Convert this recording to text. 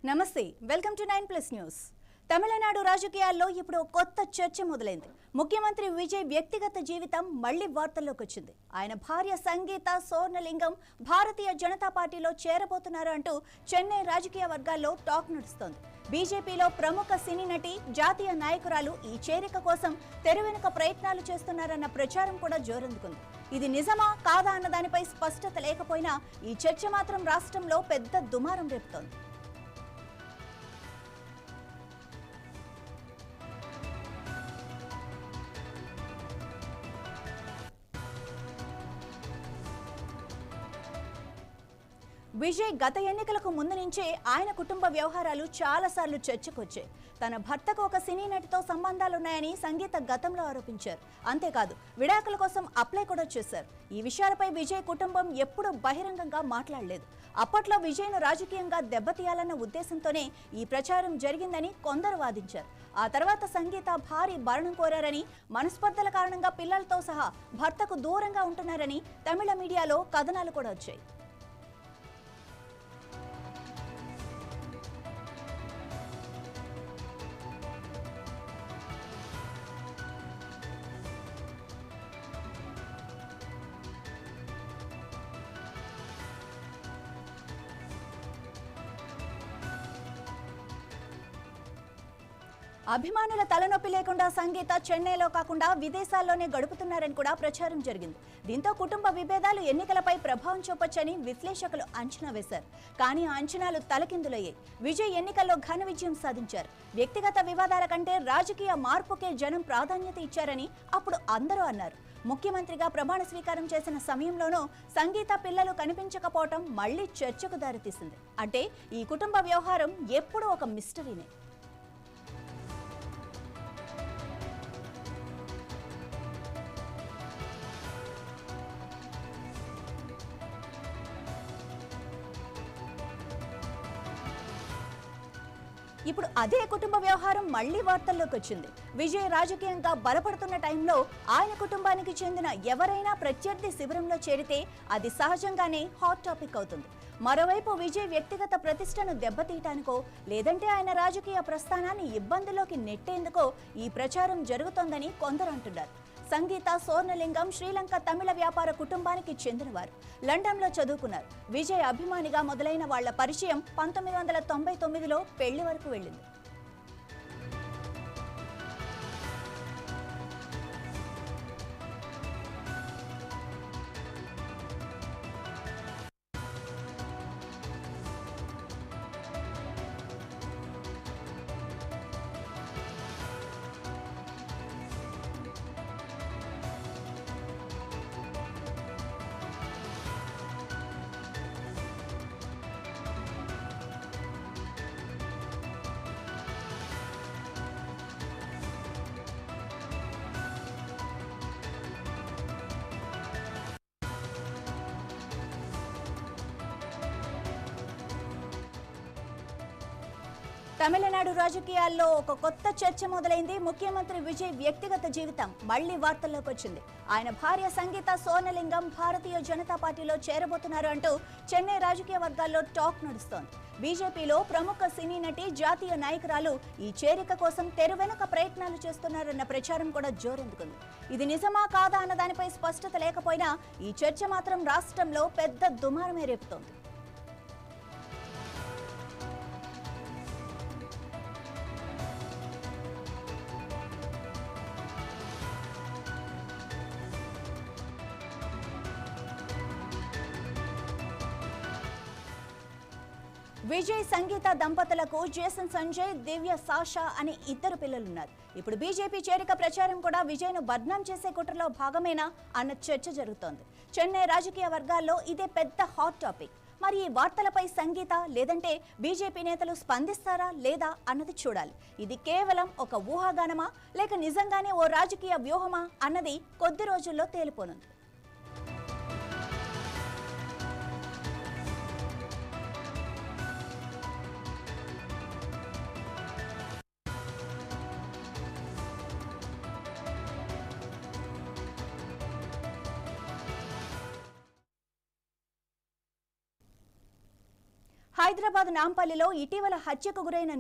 నమస్తే welcome to 9+ news. Tamil Nadu రాజకీయాల్లో ఇప్పుడు కొత్త చర్చ మొదలైంది. ముఖ్యమంత్రి విజయ్ వ్యక్తిగత జీవితం మళ్లీ వార్తల్లోకి వచ్చింది. ఆయన భార్య సంగీత సోర్ణలింగం భారతీయ జనతా పార్టీలో చేరబోతున్నారు అంటూ చెన్నై రాజకీయ వర్గాల్లో టాక్ నడుస్తోంది. బీజేపీలో ప్రముఖ సినీ నటి జాతీయ నాయకురాలు ఈ చేరిక కోసం తెరవెనుక ప్రయత్నాలు చేస్తున్నారన్న ప్రచారం కూడా జోరందుకుంది. ఇది నిజమా కాదా అన్న దానిపై స్పష్టత లేకపోయినా ఈ చర్చ మాత్రం రాష్ట్రంలో పెద్ద దుమారం రేపుతోంది. విజయ్ గత ఎన్నికలకు ముందు నుంచే ఆయన కుటుంబ వ్యవహారాలు చాలాసార్లు చర్చకొచ్చాయి. తన భర్తకు ఒక సినీ నటితో సంబంధాలున్నాయని సంగీత గతంలో ఆరోపించారు. అంతేకాదు విడాకుల కోసం అప్లై కూడా చేశారు. ఈ విషయాలపై విజయ్ కుటుంబం ఎప్పుడూ బహిరంగంగా మాట్లాడలేదు. అప్పట్లో విజయ్ను రాజకీయంగా దెబ్బతీయాలన్న ఉద్దేశంతోనే ఈ ప్రచారం జరిగిందని కొందరు వాదించారు. ఆ తర్వాత సంగీత భారీ భరణం కోరారని, మనస్పర్ధల కారణంగా పిల్లలతో సహా భర్తకు దూరంగా ఉంటున్నారని తమిళ మీడియాలో కథనాలు కూడా వచ్చాయి. అభిమానుల తలనొప్పి లేకుండా సంగీత చెన్నైలో కాకుండా విదేశాల్లోనే గడుపుతున్నారని కూడా ప్రచారం జరిగింది. దీంతో కుటుంబ విభేదాలు ఎన్నికలపై ప్రభావం చూపొచ్చని విశ్లేషకులు అంచనా వేశారు. కానీ ఆ అంచనాలు తలకిందులయ్యాయి. విజయ్ ఎన్నికల్లో ఘన విజయం సాధించారు. వ్యక్తిగత వివాదాల కంటే రాజకీయ మార్పుకే జనం ప్రాధాన్యత ఇచ్చారని అప్పుడు అందరూ అన్నారు. ముఖ్యమంత్రిగా ప్రమాణ స్వీకారం చేసిన సమయంలోనూ సంగీత పిల్లలు కనిపించకపోవటం మళ్లీ చర్చకు దారితీసింది. అంటే ఈ కుటుంబ వ్యవహారం ఎప్పుడూ ఒక మిస్టరీనే. ఇప్పుడు అదే కుటుంబ వ్యవహారం మళ్లీ వార్తల్లోకి వచ్చింది. విజయ్ రాజకీయంగా బలపడుతున్న టైంలో ఆయన కుటుంబానికి చెందిన ఎవరైనా ప్రత్యర్థి శిబిరంలో చేరితే అది సహజంగానే హాట్ టాపిక్ అవుతుంది. మరోవైపు విజయ్ వ్యక్తిగత ప్రతిష్టను దెబ్బతీయటానికో లేదంటే ఆయన రాజకీయ ప్రస్థానాన్ని ఇబ్బందుల్లోకి నెట్టేందుకో ఈ ప్రచారం జరుగుతోందని కొందరు అంటున్నారు. సంగీత సోర్ణలింగం శ్రీలంక తమిళ వ్యాపార కుటుంబానికి చెందినవారు. లండన్లో చదువుకున్నారు. విజయ్ అభిమానిగా మొదలైన వాళ్ల పరిచయం 1999లో పెళ్లి వరకు వెళ్ళింది. తమిళనాడు రాజకీయాల్లో ఒక కొత్త చర్చ మొదలైంది. ముఖ్యమంత్రి విజయ్ వ్యక్తిగత జీవితం మళ్లీ వార్తల్లోకి వచ్చింది. ఆయన భార్య సంగీత సోర్ణలింగం భారతీయ జనతా పార్టీలో చేరబోతున్నారు అంటూ చెన్నై రాజకీయ వర్గాల్లో టాక్ నడుస్తోంది. బీజేపీలో ప్రముఖ సినీ నటి జాతీయ నాయకురాలు ఈ చేరిక కోసం తెరవెనుక ప్రయత్నాలు చేస్తున్నారన్న ప్రచారం కూడా జోరందుకుంది. ఇది నిజమా కాదా అన్న దానిపై స్పష్టత లేకపోయినా ఈ చర్చ మాత్రం రాష్ట్రంలో పెద్ద దుమారమే రేపుతోంది. విజయ్ సంగీత దంపతులకు జేసన్ సంజయ్, దివ్య సాషా అనే ఇద్దరు పిల్లలున్నారు. ఇప్పుడు బీజేపీ చేరిక ప్రచారం కూడా విజయ్ను బద్నాం చేసే కుట్రలో భాగమేనా అన్న చర్చ జరుగుతోంది. చెన్నై రాజకీయ వర్గాల్లో ఇదే పెద్ద హాట్ టాపిక్. మరి ఈ వార్తలపై సంగీత లేదంటే బీజేపీ నేతలు స్పందిస్తారా లేదా అన్నది చూడాలి. ఇది కేవలం ఒక ఊహాగానమా లేక నిజంగానే ఓ రాజకీయ వ్యూహమా అన్నది కొద్ది రోజుల్లో తేలిపోనుంది. హైదరాబాద్ నాంపల్లిలో ఇటీవల హత్యకు గురైన